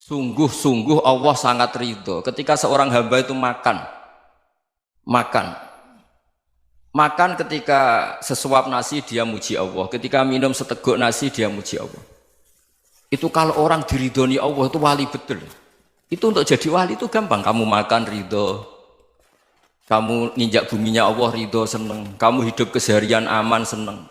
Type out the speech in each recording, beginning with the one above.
Sungguh-sungguh Allah sangat ridho ketika seorang hamba itu makan ketika sesuap nasi dia muji Allah, ketika minum seteguk nasi dia muji Allah. Itu kalau orang diridhoni Allah itu wali betul. Itu untuk jadi wali itu gampang, kamu makan ridho, kamu nginjak buminya Allah ridho seneng, kamu hidup keseharian aman seneng.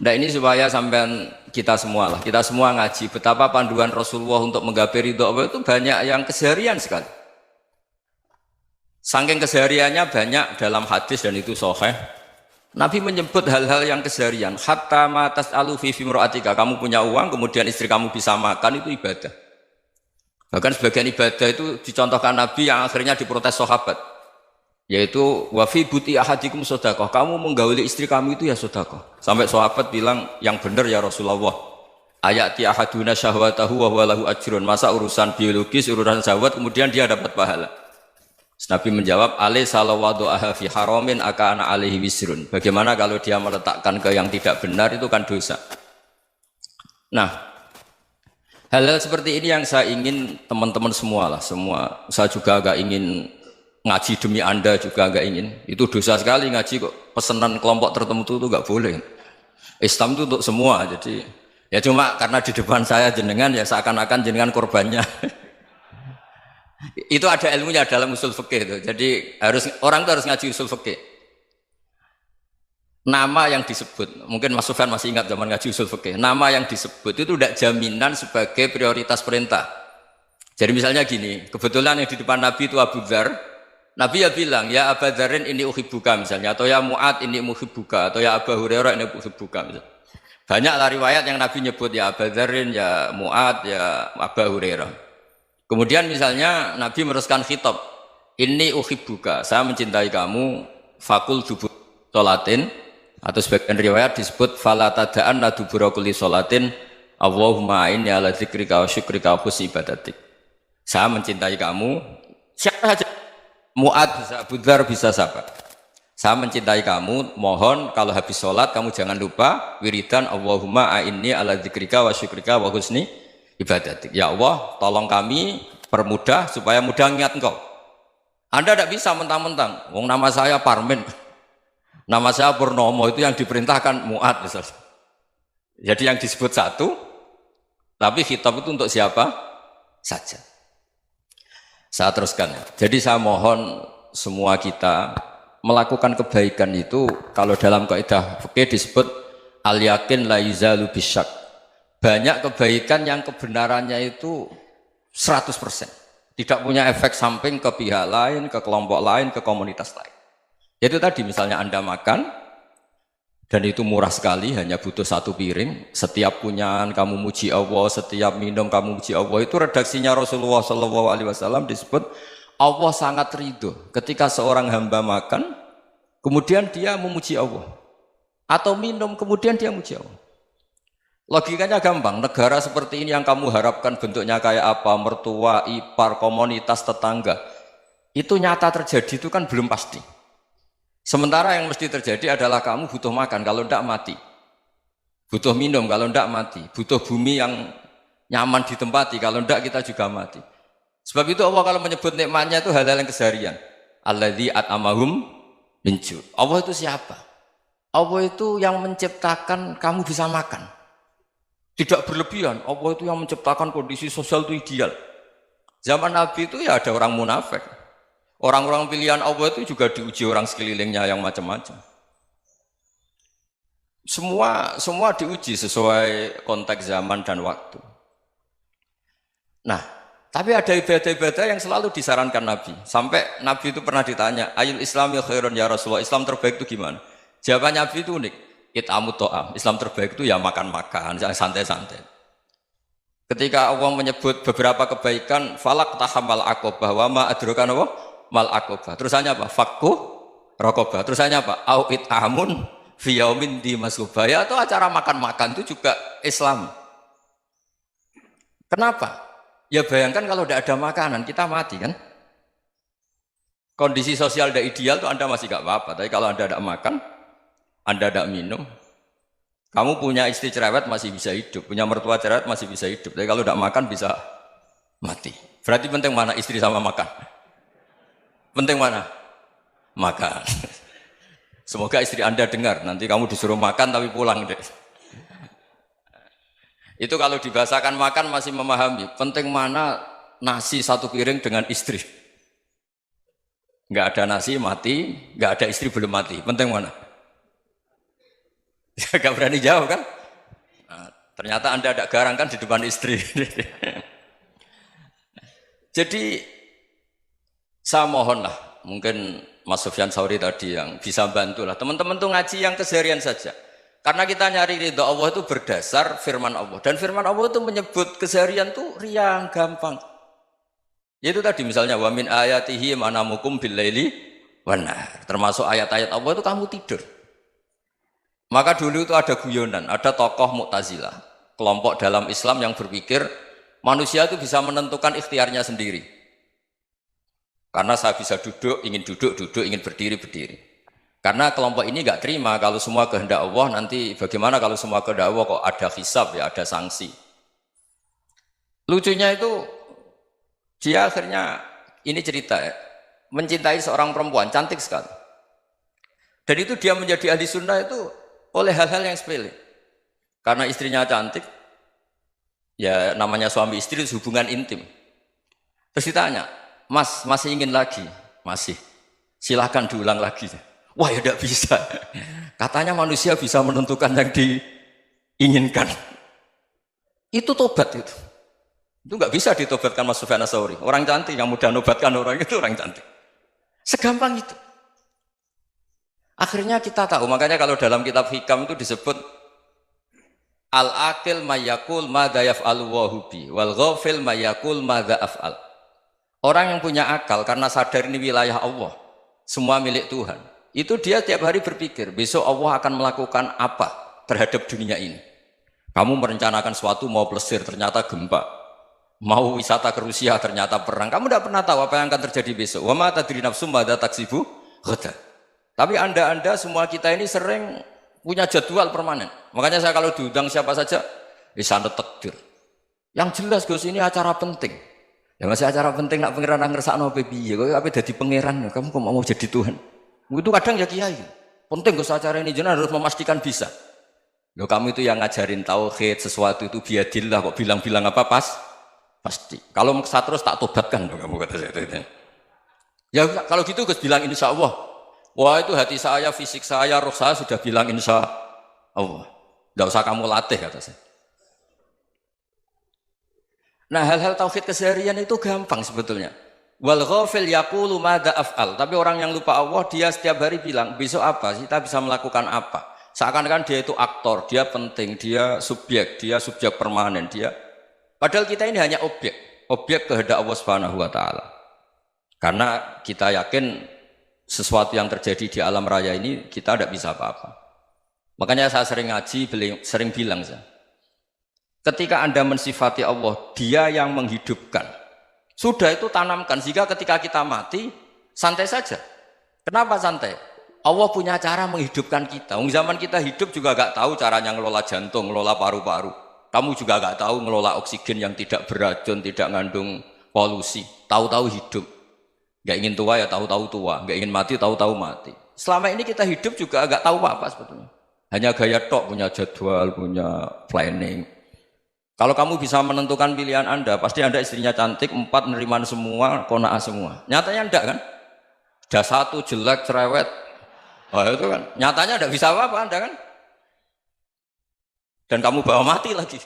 Nah ini supaya sampean kita semua ngaji betapa panduan Rasulullah untuk menggapai ridho Allah itu banyak yang keseharian sekali. Saking kesehariannya banyak dalam hadis dan itu sahih. Nabi menyebut hal-hal yang keseharian. Hatta ma tas'alu fi fimra'atika, kamu punya uang kemudian istri kamu bisa makan itu ibadah. Bahkan sebagian ibadah itu dicontohkan Nabi yang akhirnya diprotes sahabat. Yaitu wa fi buti ahadikum sedekah, kamu menggauli istri kamu itu ya sedekah. Sampai sahabat bilang yang benar ya Rasulullah. Ayati ahaduna syahwatahu wa huwa lahu ajrun. Masa urusan biologis, urusan syahwat kemudian dia dapat pahala. Nabi menjawab, alaysa lawadu'aha fi haramin akana alaihi wisrun. Bagaimana kalau dia meletakkan ke yang tidak benar itu kan dosa. Nah, hal-hal seperti ini yang saya ingin teman-teman semua. Saya juga agak ingin ngaji demi Anda juga agak ingin. Itu dosa sekali ngaji kok pesanan kelompok tertentu itu enggak boleh. Islam itu untuk semua. Jadi ya cuma karena di depan saya jenengan ya seakan-akan jenengan korbannya. Itu ada ilmunya dalam usul fikih itu. Jadi orang itu harus ngaji usul fikih. Nama yang disebut, mungkin Mas Sufyan masih ingat zaman ngaji usul fikih. Nama yang disebut itu tidak jaminan sebagai prioritas perintah. Jadi misalnya gini, kebetulan yang di depan Nabi itu Abu Dzar. Nabi ya bilang, ya Abu Dzarin ini uhibbuka misalnya, atau ya Mu'ad ini uhibbuka, atau ya Abu Hurairah ini uhibbuka misalnya. Banyaklah riwayat yang Nabi nyebut ya Abu Dzarin, ya Mu'ad, ya Abu Hurairah. Kemudian misalnya Nabi meneruskan khitab, ini uhibbuka, saya mencintai kamu, fakul dubur sholatin, atau sebagian riwayat disebut fala tada'anna dubura kulli sholatin, Allahumma inni ala dzikrika wa syukrika wa husni ibadatik. Saya mencintai kamu, siapa saja. Mu'ad bisa, Abu Dzar bisa siapa? Saya mencintai kamu, mohon kalau habis sholat kamu jangan lupa wiridan Allahumma a'inni ala dzikrika wa syukrika wa husni ibadatik. Ya Allah, tolong kami permudah supaya mudah ingat engkau. Anda tidak bisa mentang-mentang, wong nama saya Parmin, nama saya Purnomo, itu yang diperintahkan Mu'ad misalnya. Jadi yang disebut satu, tapi khitab itu untuk siapa saja. Saya teruskan. Jadi saya mohon semua kita melakukan kebaikan itu kalau dalam kaidah fikih disebut al yakin la yuzalu bisyak. Banyak kebaikan yang kebenarannya itu 100%. Tidak punya efek samping ke pihak lain, ke kelompok lain, ke komunitas lain. Itu tadi misalnya Anda makan dan itu murah sekali, hanya butuh satu piring. Setiap punyaan kamu muji Allah, setiap minum kamu muji Allah. Itu redaksinya Rasulullah SAW disebut Allah sangat ridho ketika seorang hamba makan, kemudian dia memuji Allah, atau minum kemudian dia muji Allah. Logikanya gampang. Negara seperti ini yang kamu harapkan bentuknya kayak apa, mertua, ipar, komunitas, tetangga, itu nyata terjadi itu kan belum pasti. Sementara yang mesti terjadi adalah kamu butuh makan, kalau tidak mati. Butuh minum, kalau tidak mati. Butuh bumi yang nyaman ditempati, kalau tidak kita juga mati. Sebab itu Allah kalau menyebut nikmatnya itu hal-hal yang keseharian. Alladzi at'amahum min ju'. Allah itu siapa? Allah itu yang menciptakan kamu bisa makan. Tidak berlebihan. Allah itu yang menciptakan kondisi sosial itu ideal. Zaman Nabi itu ya ada orang munafik. Orang-orang pilihan Allah itu juga diuji orang sekelilingnya yang macam-macam. Semua diuji sesuai konteks zaman dan waktu. Nah, tapi ada ibadah-ibadah yang selalu disarankan Nabi. Sampai Nabi itu pernah ditanya, ayul islami khairun ya Rasulullah, Islam terbaik itu gimana? Jawaban Nabi itu unik. It'amu to'am. Islam terbaik itu ya makan-makan, santai-santai. Ketika Allah menyebut beberapa kebaikan, falak tahamal aqobah wa ma adrokan Allah mal aqobah. Terusannya apa? Fakku raqobah. Terusannya apa? Au it'amun fi yaumin di masghubah. Ya, atau acara makan-makan itu juga Islam. Kenapa? Ya bayangkan kalau tidak ada makanan, kita mati kan? Kondisi sosial tidak ideal itu Anda masih gak apa-apa. Tapi kalau Anda tidak makan, Anda tidak minum, Kamu punya istri cerewet masih bisa hidup, punya mertua cerewet masih bisa hidup. Tapi kalau tidak makan bisa mati. Berarti penting mana istri sama makan? Penting mana? Makan. Semoga istri Anda dengar, nanti kamu disuruh makan tapi pulang deh. Itu kalau dibahasakan makan masih memahami. Penting mana nasi satu piring dengan istri. Nggak ada nasi mati, nggak ada istri belum mati. Penting mana? Gak berani jawab kan? Nah, ternyata Anda ada garang kan di depan istri. Jadi saya mohonlah, mungkin Mas Sufyan Sauri tadi yang bisa bantulah. Teman-teman tuh ngaji yang keseharian saja. Karena kita nyari ridha Allah itu berdasar firman Allah. Dan firman Allah itu menyebut keseharian tuh riang, gampang. Yaitu tadi misalnya wa min ayatihi manamukum bil laili wan nahar. Termasuk ayat-ayat Allah itu kamu tidur. Maka dulu itu ada guyonan, ada tokoh Mu'tazilah, kelompok dalam Islam yang berpikir manusia itu bisa menentukan ikhtiarnya sendiri. Karena saya bisa duduk, ingin berdiri, berdiri. Karena kelompok ini nggak terima kalau semua kehendak Allah, nanti bagaimana kalau semua kehendak Allah kok ada hisab ya, ada sanksi. Lucunya itu dia akhirnya, ini cerita ya, mencintai seorang perempuan, cantik sekali. Dan itu dia menjadi ahli sunnah itu oleh hal-hal yang sepele. Karena istrinya cantik, ya namanya suami istri itu hubungan intim. Terus ditanya, Mas, masih ingin lagi? Masih. Silahkan diulang lagi. Wah ya tidak bisa. Katanya manusia bisa menentukan yang diinginkan. Itu tobat itu. Itu nggak bisa ditobatkan Mas Sufyan Ats-Tsauri. Orang cantik yang mudah nobatkan orang itu orang cantik. Segampang itu. Akhirnya kita tahu, makanya kalau dalam kitab Hikam itu disebut al-aqil mayyakul madza yaf'alu wa hubi wal ghafil mayyakul madza af'al. Orang yang punya akal karena sadar ini wilayah Allah, semua milik Tuhan. Itu dia tiap hari berpikir, besok Allah akan melakukan apa terhadap dunia ini. Kamu merencanakan suatu mau plesir, ternyata gempa. Mau wisata ke Rusia, ternyata perang. Kamu tidak pernah tahu apa yang akan terjadi besok. Wa ma tadri nafsum madza taksibu ghadan. Tapi anda semua kita ini sering punya jadwal permanen. Makanya saya kalau diundang siapa saja, sana takdir. Yang jelas Gus ini acara penting. Ya masih acara penting nak pangeran ngersakno piye? Kok ape dadi pangeran? Kamu kok mau jadi Tuhan? Itu kadang ya kiai. Penting Gus acara ini jenengan harus memastikan bisa. Loh kamu itu yang ngajarin tauhid, sesuatu itu biadillah kok bilang-bilang apa pasti. Kalau maksa terus tak tobatkan loh kamu kata saya. Ya kalau gitu Gus bilang insya Allah. Wah itu hati saya, fisik saya, roh saya sudah bilang insya Allah. Tidak usah kamu latih kata saya. Nah hal-hal tauhid keseharian itu gampang sebetulnya. Wal ghafil yaqulu madza af'al. Tapi orang yang lupa Allah dia setiap hari bilang besok apa? Kita bisa melakukan apa? Seakan-akan dia itu aktor, dia penting, dia subjek permanen, dia. Padahal kita ini hanya objek kehendak Allah Subhanahu wa taala. Karena kita yakin sesuatu yang terjadi di alam raya ini kita tidak bisa apa-apa. Makanya saya sering ngaji, sering bilang saya, ketika Anda mensifati Allah, Dia yang menghidupkan. Sudah itu tanamkan sehingga ketika kita mati santai saja. Kenapa santai? Allah punya cara menghidupkan kita. Zaman kita hidup juga gak tahu caranya ngelola jantung, ngelola paru-paru. Kamu juga gak tahu ngelola oksigen yang tidak beracun, tidak ngandung polusi. Tahu-tahu hidup. Gak ingin tua ya tahu-tahu tua, gak ingin mati tahu-tahu mati. Selama ini kita hidup juga gak tahu apa sebetulnya. Hanya gaya tok, punya jadwal, punya planning. Kalau kamu bisa menentukan pilihan Anda, pasti Anda istrinya cantik, 4 neriman semua, kona'ah semua. Nyatanya enggak kan? Sudah 1 jelek, cerewet. Oh itu kan, nyatanya enggak bisa apa-apa Anda kan? Dan kamu bawa mati lagi.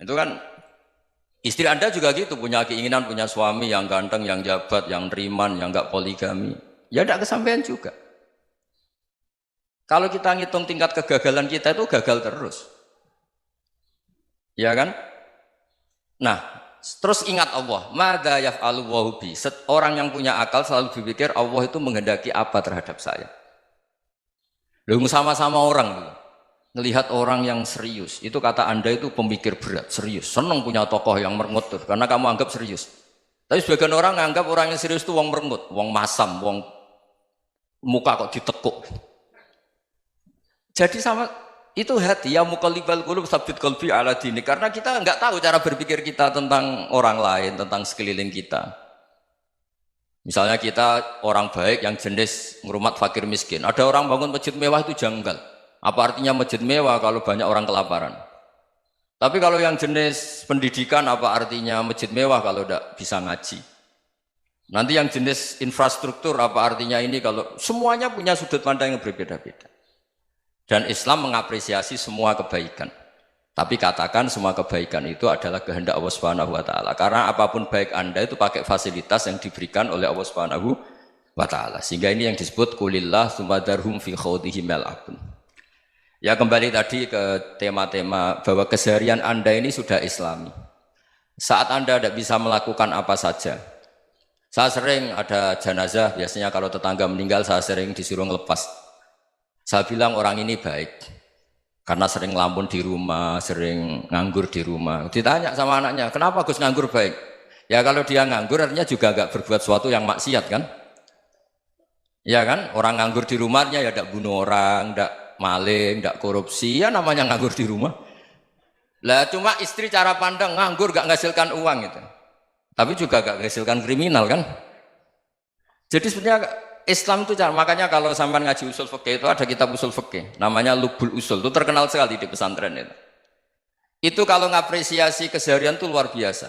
Itu kan, istri Anda juga gitu, punya keinginan, punya suami yang ganteng, yang jabat, yang neriman, yang enggak poligami. Ya enggak kesampaian juga. Kalau kita ngitung tingkat kegagalan kita itu gagal terus. Ya kan? Nah, terus ingat Allah, madza yaf'alu wa bi. Orang yang punya akal selalu berpikir Allah itu menghendaki apa terhadap saya. Lalu sama-sama orang melihat orang yang serius. Itu kata Anda itu pemikir berat, serius. Senang punya tokoh yang merengut tuh, karena kamu anggap serius. Tapi sebagian orang anggap orang yang serius itu wong merengut, wong masam, wong muka kok ditekuk. Jadi sama Itu hati ya muqallibal qulub tsabbit qalbi ala dini. Karena kita nggak tahu cara berpikir kita tentang orang lain, tentang sekeliling kita. Misalnya kita orang baik yang jenis ngurmat fakir miskin. Ada orang bangun masjid mewah itu janggal. Apa artinya masjid mewah kalau banyak orang kelaparan? Tapi kalau yang jenis pendidikan apa artinya masjid mewah kalau tidak bisa ngaji? Nanti yang jenis infrastruktur apa artinya ini kalau semuanya punya sudut pandang yang berbeda-beda. Dan Islam mengapresiasi semua kebaikan. Tapi katakan semua kebaikan itu adalah kehendak Allah Subhanahu wa taala. Karena apapun baik Anda itu pakai fasilitas yang diberikan oleh Allah Subhanahu wa taala. Sehingga ini yang disebut qulillah tsumadarhum fi khawdihim yal'abun. Ya kembali tadi ke tema-tema bahwa keseharian Anda ini sudah Islami. Saat Anda tidak bisa melakukan apa saja. Saya sering ada jenazah, biasanya kalau tetangga meninggal saya sering disuruh ngelepas. Saya bilang orang ini baik karena sering ngelamun di rumah, sering nganggur di rumah. Ditanya sama anaknya, kenapa Gus nganggur baik? Ya kalau dia nganggur artinya juga gak berbuat sesuatu yang maksiat kan? Ya kan? Orang nganggur di rumahnya ya tidak bunuh orang, tidak maling, tidak korupsi, ya namanya nganggur di rumah. Lah cuma istri cara pandang nganggur gak menghasilkan uang itu. Tapi juga gak menghasilkan kriminal kan? Jadi sebenarnya Islam itu cara, makanya kalau sampai ngaji usul fikih itu ada kitab usul fikih namanya Lubul Usul, itu terkenal sekali di pesantren itu. Itu kalau ngapresiasi keseharian itu luar biasa.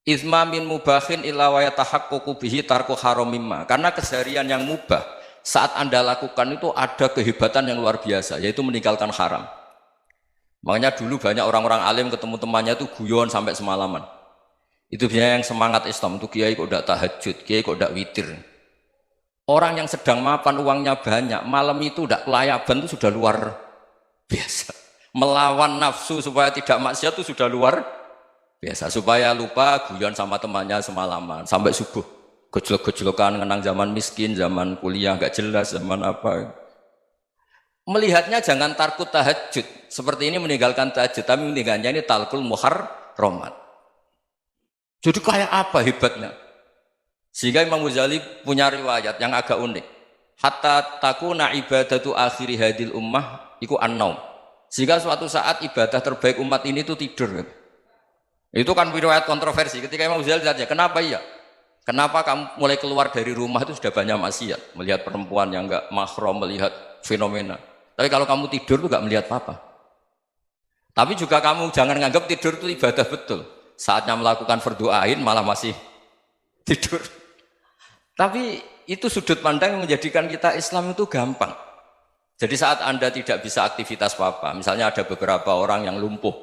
Izma min mubahin illa wa yatahaqqaqu bihi tarku haramimma. Karena keseharian yang mubah saat Anda lakukan itu ada kehebatan yang luar biasa, yaitu meninggalkan haram. Makanya dulu banyak orang-orang alim ketemu temannya itu guyon sampai semalaman. Itu biasanya yang semangat Islam itu kiai kok tidak tahajud, kiai kok tidak witir. Orang yang sedang mapan uangnya banyak, malam itu tidak kelayaban itu sudah luar biasa. Melawan nafsu supaya tidak maksiat itu sudah luar biasa. Supaya lupa guyon sama temannya semalaman sampai subuh. Gejlok-gejlokan ngenang zaman miskin, zaman kuliah nggak jelas, zaman apa. Melihatnya jangan takut tahajud. Seperti ini meninggalkan tahajud, tapi meninggalkannya ini talkul muharramat. Jadi kayak apa hebatnya? Sehingga Imam Ghazali punya riwayat yang agak unik. Hatta takuna ibadatu akhiri hadil ummah iku an-naum. Sehingga suatu saat ibadah terbaik umat ini itu tidur. Itu kan riwayat kontroversi. Ketika Imam Ghazali ditanya, kenapa iya? Kenapa kamu mulai keluar dari rumah itu sudah banyak maksiat? Melihat perempuan yang enggak mahram, melihat fenomena. Tapi kalau kamu tidur itu enggak melihat apa-apa. Tapi juga kamu jangan nganggap tidur itu ibadah betul. Saatnya melakukan fardu ain malah masih tidur. Tapi itu sudut pandang yang menjadikan kita Islam itu gampang. Jadi saat Anda tidak bisa aktivitas apa-apa, misalnya ada beberapa orang yang lumpuh.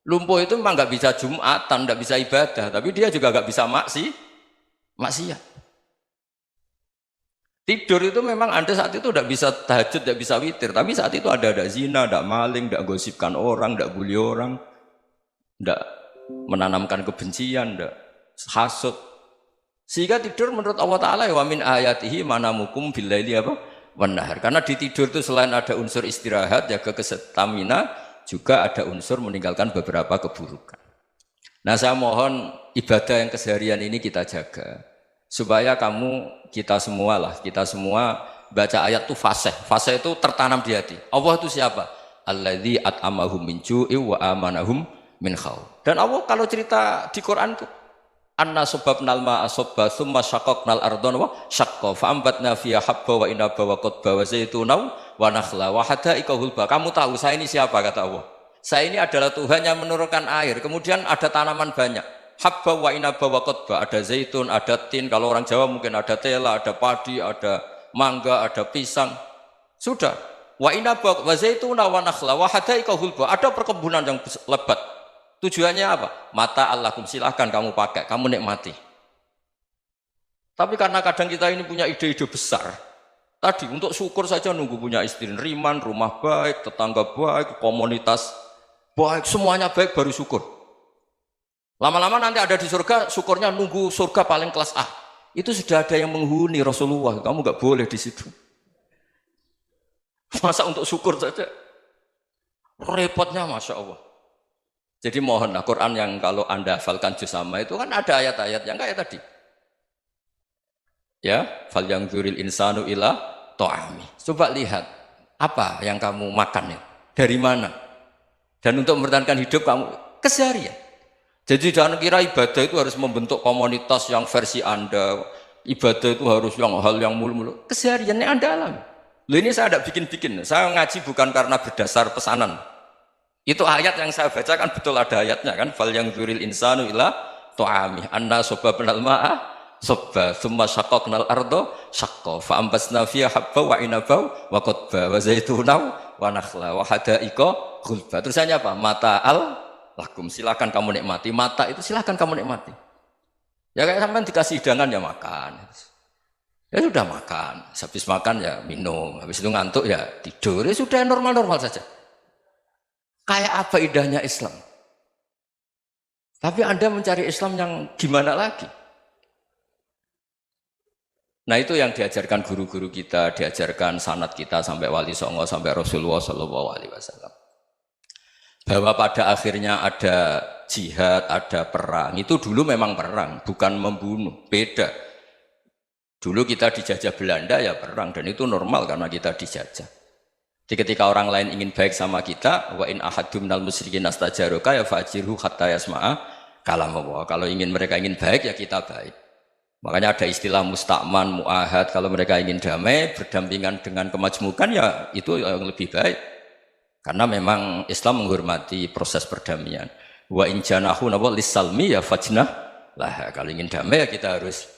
Lumpuh itu memang nggak bisa Jumatan, nggak bisa ibadah, tapi dia juga nggak bisa maksiat. Tidur itu memang Anda saat itu tidak bisa tahajud, tidak bisa witir, tapi saat itu ada zina, ada maling, tidak gosipkan orang, tidak bully orang, tidak menanamkan kebencian, tidak hasud. Sehingga tidur menurut Allah Ta'ala wa min ayatihi manamukum billaili apa? Wan-nahar. Karena di tidur itu selain ada unsur istirahat, jaga kestamina, juga ada unsur meninggalkan beberapa keburukan. Nah saya mohon ibadah yang keseharian ini kita jaga. Supaya kita semua baca ayat itu fasih. Fasih itu tertanam di hati. Allah itu siapa? Alladzi at'amahum min ju'i wa amanahum min khauf. Dan Allah kalau cerita di Quran itu anna sababnal ma'a sabba thumma syaqaqnal ardha wa syaqqa fa ambatna fiha habba wa inaba wa qadba wa zaituna wa nakhla wa hada'iqa hulba. Kamu tahu saya ini siapa kata Allah? Saya ini adalah Tuhan yang menurunkan air, kemudian ada tanaman banyak. Habba wa inaba wa qadba, ada zaitun, ada tin, kalau orang Jawa mungkin ada tela, ada padi, ada mangga, ada pisang. Sudah. Wa inaba wa zaituna wa nakhla wa hada'iqa hulba. Ada perkebunan yang lebat. Tujuannya apa? Mata Allahkum, silahkan kamu pakai, kamu nikmati. Tapi karena kadang kita ini punya ide-ide besar. Tadi untuk syukur saja nunggu punya istri riman, rumah baik, tetangga baik, komunitas baik, semuanya baik baru syukur. Lama-lama nanti ada di surga, syukurnya nunggu surga paling kelas A. Itu sudah ada yang menghuni Rasulullah, kamu nggak boleh di situ. Masa untuk syukur saja? Repotnya Masya Allah. Jadi mohonlah Quran yang kalau Anda hafalkan juz sama itu kan ada ayat-ayat yang kayak tadi. Ya, fal yang dzuril insanu ila ta'ami. Coba lihat Apa yang kamu makan ya? Dari mana? Dan untuk mempertahankan hidup kamu keseharian. Jadi jangan kira ibadah itu harus membentuk komunitas yang versi Anda. Ibadah itu harus hal yang mulu-mulu. Kesehariannya Anda alami. Loh ini saya tidak bikin-bikin. Saya ngaji bukan karena berdasar pesanan. Itu ayat yang saya baca kan betul ada ayatnya kan. Fal yang dzuril insanu ila tu'ami anna sobabnal ma'a sobba thumma syaqaqnal ardo syaqqa fa ambasna fiha habba wa inaba wa qadba wa zaituna wa nakhla wa hada'iqa ghulba. Terusannya apa? Mata'al lakum, silakan kamu nikmati. Mata itu silakan kamu nikmati. Ya kayak sampean dikasih hidangan ya makan. Ya sudah makan, habis makan ya minum, habis itu ngantuk ya tidur. Ya sudah normal-normal saja. Kayak apa indahnya Islam? Tapi Anda mencari Islam yang gimana lagi? Nah itu yang diajarkan guru-guru kita, diajarkan sanad kita sampai Wali Songo, sampai Rasulullah SAW. Bahwa pada akhirnya ada jihad, ada perang. Itu dulu memang perang, bukan membunuh, beda. Dulu kita dijajah Belanda ya perang, dan itu normal karena kita dijajah. Jadi ketika orang lain ingin baik sama kita, wa in ahadum minal musyrikin astajaroka ya fajirhu hatta yasma'a kalam Allah. Kalau mereka ingin baik ya kita baik. Makanya ada istilah mustakman, mu'ahad. Kalau mereka ingin damai, berdampingan dengan kemajmukan ya itu yang lebih baik. Karena memang Islam menghormati proses perdamaian. Wa in janahu lis-salmi ya fajnah lah. Kalau ingin damai ya kita harus